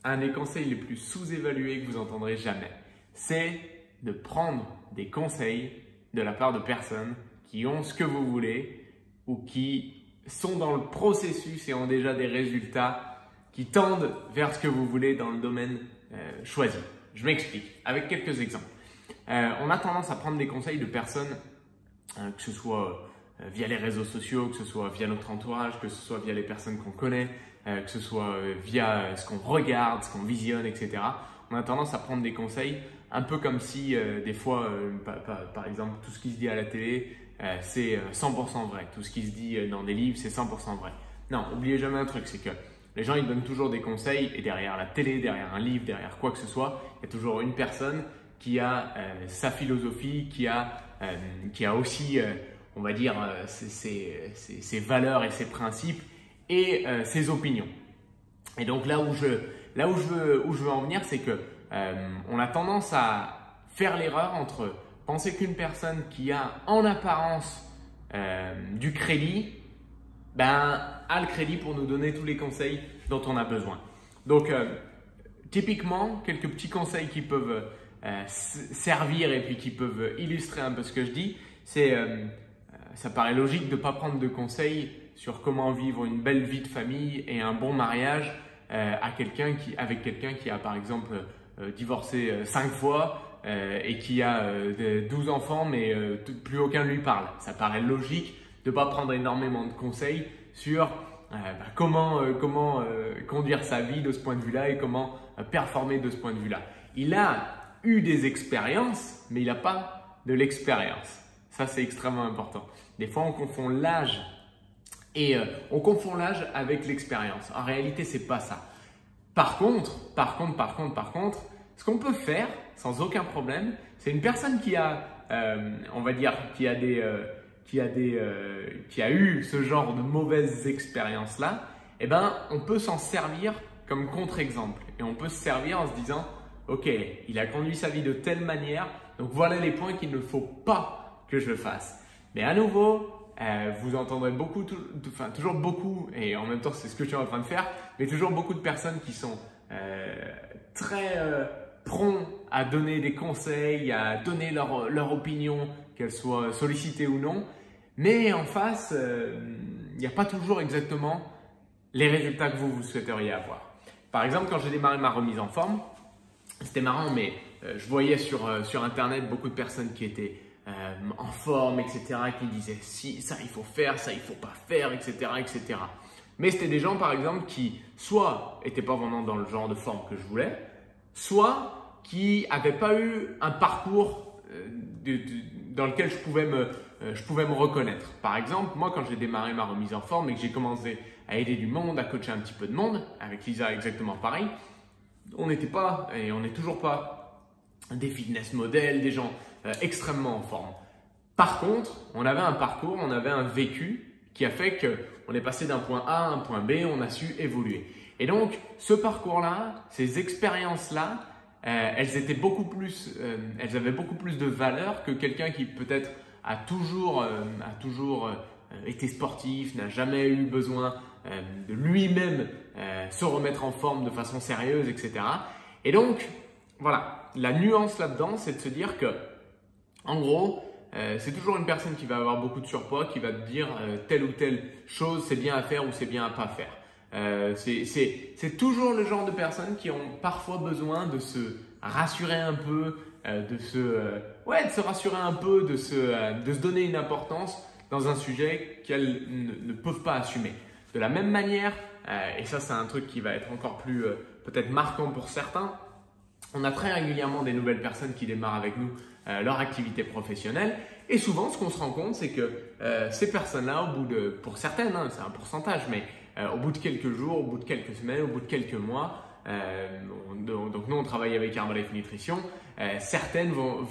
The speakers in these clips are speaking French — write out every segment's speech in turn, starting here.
un des conseils les plus sous-évalués que vous entendrez jamais. C'est de prendre des conseils de la part de personnes qui ont ce que vous voulez ou qui sont dans le processus et ont déjà des résultats qui tendent vers ce que vous voulez dans le domaine choisi. Je m'explique avec quelques exemples. On a tendance à prendre des conseils de personnes, que ce soit via les réseaux sociaux, que ce soit via notre entourage, que ce soit via les personnes qu'on connaît, que ce soit via ce qu'on regarde, ce qu'on visionne, etc. On a tendance à prendre des conseils un peu comme si des fois, par exemple, tout ce qui se dit à la télé, c'est 100% vrai. Tout ce qui se dit dans des livres, c'est 100% vrai. Non, n'oubliez jamais un truc, c'est que les gens ils donnent toujours des conseils et derrière la télé, derrière un livre, derrière quoi que ce soit, il y a toujours une personne qui a sa philosophie, qui a aussi, on va dire, ses valeurs et ses principes et ses opinions. Et donc là où je veux en venir, c'est que on a tendance à faire l'erreur entre penser qu'une personne qui a en apparence du crédit, a le crédit pour nous donner tous les conseils dont on a besoin. Donc typiquement, quelques petits conseils qui peuvent servir et puis qui peuvent illustrer un peu ce que je dis, c'est ça paraît logique de ne pas prendre de conseils sur comment vivre une belle vie de famille et un bon mariage avec quelqu'un qui a par exemple divorcé 5 fois et qui a 12 enfants mais plus aucun ne lui parle. Ça paraît logique de ne pas prendre énormément de conseils sur comment conduire sa vie de ce point de vue-là et comment performer de ce point de vue-là. Il a eu des expériences, mais il n'a pas de l'expérience. Ça, c'est extrêmement important. Des fois, on confond l'âge et on confond l'âge avec l'expérience. En réalité, c'est pas ça. Par contre, ce qu'on peut faire sans aucun problème, c'est une personne qui a, on va dire, qui a eu ce genre de mauvaises expériences-là, eh ben, on peut s'en servir comme contre-exemple. Et on peut se servir en se disant, ok, il a conduit sa vie de telle manière, donc voilà les points qu'il ne faut pas que je fasse. Mais à nouveau, vous entendrez toujours beaucoup, et en même temps c'est ce que je suis en train de faire, mais toujours beaucoup de personnes qui sont très prompts à donner des conseils, à donner leur opinion, qu'elle soit sollicitée ou non. Mais en face, il n'y a pas toujours exactement les résultats que vous souhaiteriez avoir. Par exemple, quand j'ai démarré ma remise en forme, c'était marrant, mais je voyais sur Internet beaucoup de personnes qui étaient en forme, etc., qui disaient si, ça il faut faire, ça il faut pas faire, etc., etc. Mais c'était des gens, par exemple, qui soit n'étaient pas vraiment dans le genre de forme que je voulais, soit qui n'avaient pas eu un parcours dans lequel je pouvais me reconnaître. Par exemple, moi, quand j'ai démarré ma remise en forme et que j'ai commencé à aider du monde, à coacher un petit peu de monde, avec Lisa exactement pareil, on n'était pas, et on n'est toujours pas, des fitness modèles, des gens extrêmement en forme. Par contre, on avait un parcours, on avait un vécu qui a fait qu'on est passé d'un point A à un point B, on a su évoluer. Et donc, ce parcours-là, ces expériences-là, elles avaient beaucoup plus de valeur que quelqu'un qui peut-être a toujours été sportif, n'a jamais eu besoin de lui-même se remettre en forme de façon sérieuse, etc. Et donc, voilà, la nuance là-dedans, c'est de se dire que, en gros, c'est toujours une personne qui va avoir beaucoup de surpoids, qui va te dire telle ou telle chose, c'est bien à faire ou c'est bien à pas faire. C'est toujours le genre de personnes qui ont parfois besoin de se rassurer un peu, de se rassurer un peu, de se donner une importance dans un sujet qu'elles ne peuvent pas assumer. De la même manière, et ça c'est un truc qui va être encore plus peut-être marquant pour certains, on a très régulièrement des nouvelles personnes qui démarrent avec nous leur activité professionnelle et souvent ce qu'on se rend compte c'est que ces personnes-là, pour certaines, hein, c'est un pourcentage, mais au bout de quelques jours, au bout de quelques semaines, au bout de quelques mois, donc nous on travaille avec Herbalife Nutrition, certaines vont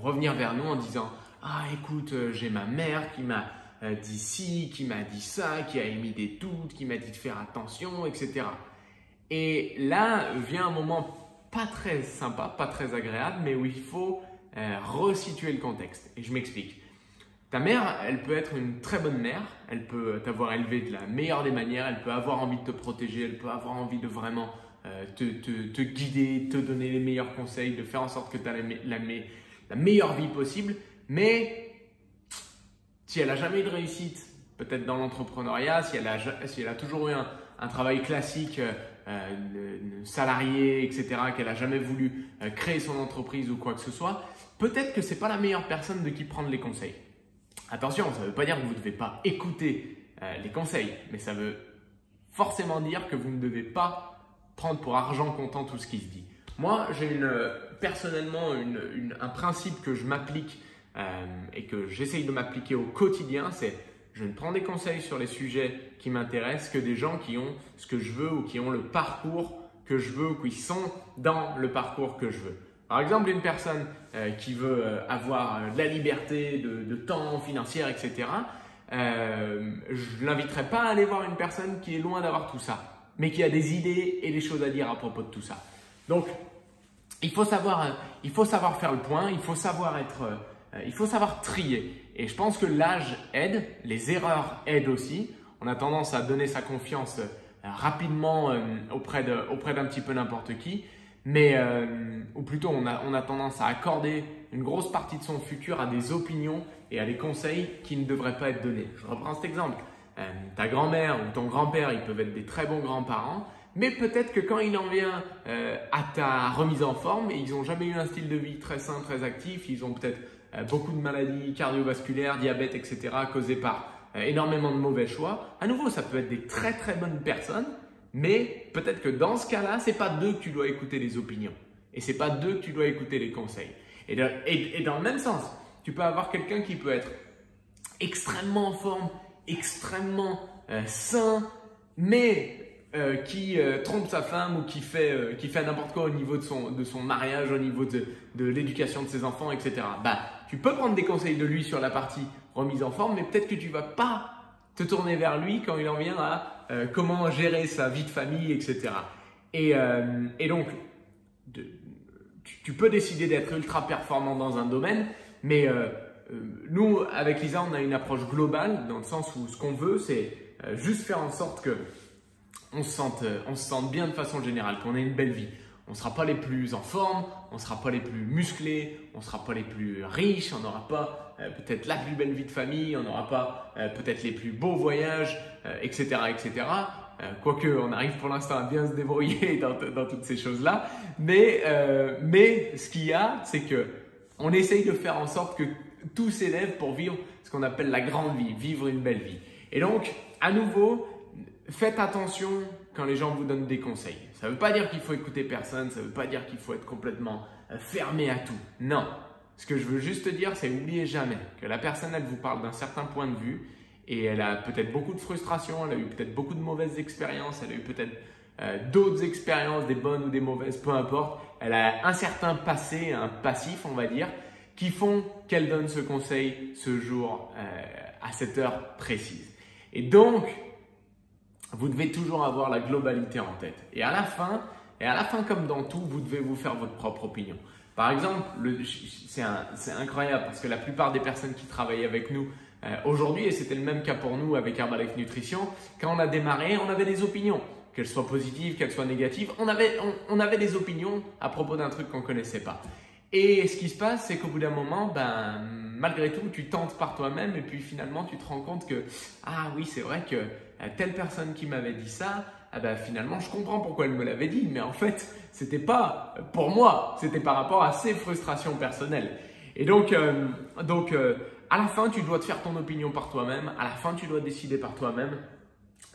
revenir vers nous en disant « Ah écoute, j'ai ma mère qui m'a dit ci, qui m'a dit ça, qui a émis des doutes, qui m'a dit de faire attention, etc. » Et là vient un moment pas très sympa, pas très agréable, mais où il faut resituer le contexte. Et je m'explique. Ta mère, elle peut être une très bonne mère, elle peut t'avoir élevé de la meilleure des manières, elle peut avoir envie de te protéger, elle peut avoir envie de vraiment te guider, te donner les meilleurs conseils, de faire en sorte que tu as la meilleure vie possible. Mais si elle n'a jamais eu de réussite, peut-être dans l'entrepreneuriat, si elle a toujours eu un travail classique, salarié, etc., qu'elle n'a jamais voulu créer son entreprise ou quoi que ce soit, peut-être que ce n'est pas la meilleure personne de qui prendre les conseils. Attention, ça ne veut pas dire que vous ne devez pas écouter les conseils, mais ça veut forcément dire que vous ne devez pas prendre pour argent comptant tout ce qui se dit. Moi, j'ai personnellement un principe que je m'applique et que j'essaye de m'appliquer au quotidien, c'est je ne prends des conseils sur les sujets qui m'intéressent que des gens qui ont ce que je veux ou qui ont le parcours que je veux ou qui sont dans le parcours que je veux. Par exemple, une personne qui veut avoir de la liberté, de temps, financière, etc., je ne l'inviterai pas à aller voir une personne qui est loin d'avoir tout ça, mais qui a des idées et des choses à dire à propos de tout ça. Donc, il faut savoir faire le point, il faut savoir trier. Et je pense que l'âge aide, les erreurs aident aussi. On a tendance à donner sa confiance rapidement auprès d'un petit peu n'importe qui. Ou plutôt on a tendance à accorder une grosse partie de son futur à des opinions et à des conseils qui ne devraient pas être donnés. Je reprends cet exemple. Ta grand-mère ou ton grand-père, ils peuvent être des très bons grands-parents, mais peut-être que quand il en vient à ta remise en forme, ils n'ont jamais eu un style de vie très sain, très actif, ils ont peut-être beaucoup de maladies cardiovasculaires, diabète, etc. causées par énormément de mauvais choix. À nouveau, ça peut être des très très bonnes personnes, mais peut-être que dans ce cas-là, ce n'est pas d'eux que tu dois écouter les opinions et ce n'est pas d'eux que tu dois écouter les conseils. Et dans le même sens, tu peux avoir quelqu'un qui peut être extrêmement en forme, extrêmement sain, mais qui trompe sa femme ou qui fait n'importe quoi au niveau de son mariage, au niveau de l'éducation de ses enfants, etc. Tu peux prendre des conseils de lui sur la partie remise en forme, mais peut-être que tu ne vas pas te tourner vers lui quand il en vient à comment gérer sa vie de famille, etc. Et donc, tu peux décider d'être ultra performant dans un domaine, mais nous, avec Lisa, on a une approche globale dans le sens où ce qu'on veut, c'est juste faire en sorte que on se sente bien de façon générale, qu'on ait une belle vie. On ne sera pas les plus en forme, on ne sera pas les plus musclés, on ne sera pas les plus riches, on n'aura pas peut-être la plus belle vie de famille, on n'aura pas peut-être les plus beaux voyages, etc. etc. Quoique, on arrive pour l'instant à bien se débrouiller dans toutes ces choses-là. Mais ce qu'il y a, c'est qu'on essaye de faire en sorte que tout s'élève pour vivre ce qu'on appelle la grande vie, vivre une belle vie. Et donc, à nouveau, faites attention quand les gens vous donnent des conseils. Ça ne veut pas dire qu'il faut écouter personne, ça ne veut pas dire qu'il faut être complètement fermé à tout. Non. Ce que je veux juste te dire, c'est n'oubliez jamais que la personne, elle vous parle d'un certain point de vue et elle a peut-être beaucoup de frustration, elle a eu peut-être beaucoup de mauvaises expériences, elle a eu peut-être d'autres expériences, des bonnes ou des mauvaises, peu importe. Elle a un certain passé, un passif, on va dire, qui font qu'elle donne ce conseil ce jour à cette heure précise. Et donc, vous devez toujours avoir la globalité en tête. Et à la fin, comme dans tout, vous devez vous faire votre propre opinion. Par exemple, c'est incroyable parce que la plupart des personnes qui travaillent avec nous aujourd'hui, et c'était le même cas pour nous avec Herbalife Nutrition, quand on a démarré, on avait des opinions. Qu'elles soient positives, qu'elles soient négatives, on avait des opinions à propos d'un truc qu'on ne connaissait pas. Et ce qui se passe, c'est qu'au bout d'un moment, malgré tout, tu tentes par toi-même et puis finalement, tu te rends compte que « Ah oui, c'est vrai que telle personne qui m'avait dit ça, finalement, je comprends pourquoi elle me l'avait dit, mais en fait, c'était pas pour moi, c'était par rapport à ses frustrations personnelles. » Et donc, à la fin, tu dois te faire ton opinion par toi-même, à la fin, tu dois décider par toi-même,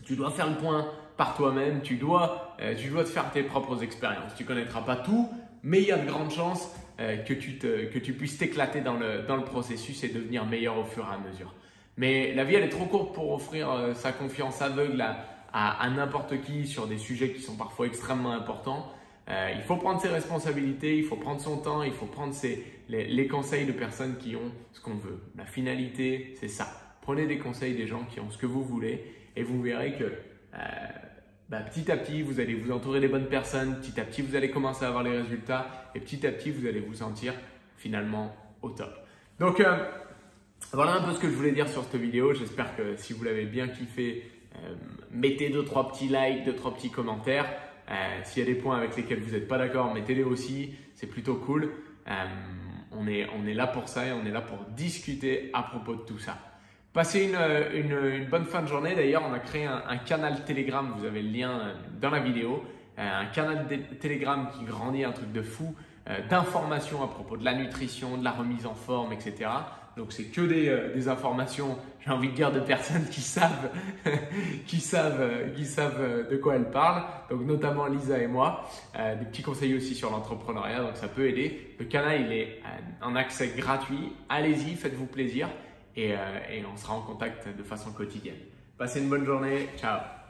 tu dois faire le point par toi-même, tu dois te faire tes propres expériences. Tu ne connaîtras pas tout, mais il y a de grandes chances que tu puisses t'éclater dans le processus et devenir meilleur au fur et à mesure. Mais la vie, elle est trop courte pour offrir sa confiance aveugle à n'importe qui sur des sujets qui sont parfois extrêmement importants. Il faut prendre ses responsabilités, il faut prendre son temps, il faut prendre les conseils de personnes qui ont ce qu'on veut. La finalité, c'est ça. Prenez des conseils des gens qui ont ce que vous voulez et vous verrez que petit à petit, vous allez vous entourer des bonnes personnes, petit à petit, vous allez commencer à avoir les résultats et petit à petit, vous allez vous sentir finalement au top. Donc, voilà un peu ce que je voulais dire sur cette vidéo. J'espère que si vous l'avez bien kiffé, mettez 2-3 petits likes, 2-3 petits commentaires. S'il y a des points avec lesquels vous n'êtes pas d'accord, mettez-les aussi, c'est plutôt cool. On est là pour ça et on est là pour discuter à propos de tout ça. Passez une bonne fin de journée. D'ailleurs, on a créé un canal Telegram, vous avez le lien dans la vidéo. Un canal Telegram qui grandit, un truc de fou, d'informations à propos de la nutrition, de la remise en forme, etc. Donc, c'est que des informations, j'ai envie de dire, de personnes qui savent, qui savent de quoi elles parlent. Donc, notamment Lisa et moi. Des petits conseils aussi sur l'entrepreneuriat, donc ça peut aider. Le canal, il est en accès gratuit. Allez-y, faites-vous plaisir et on sera en contact de façon quotidienne. Passez une bonne journée. Ciao!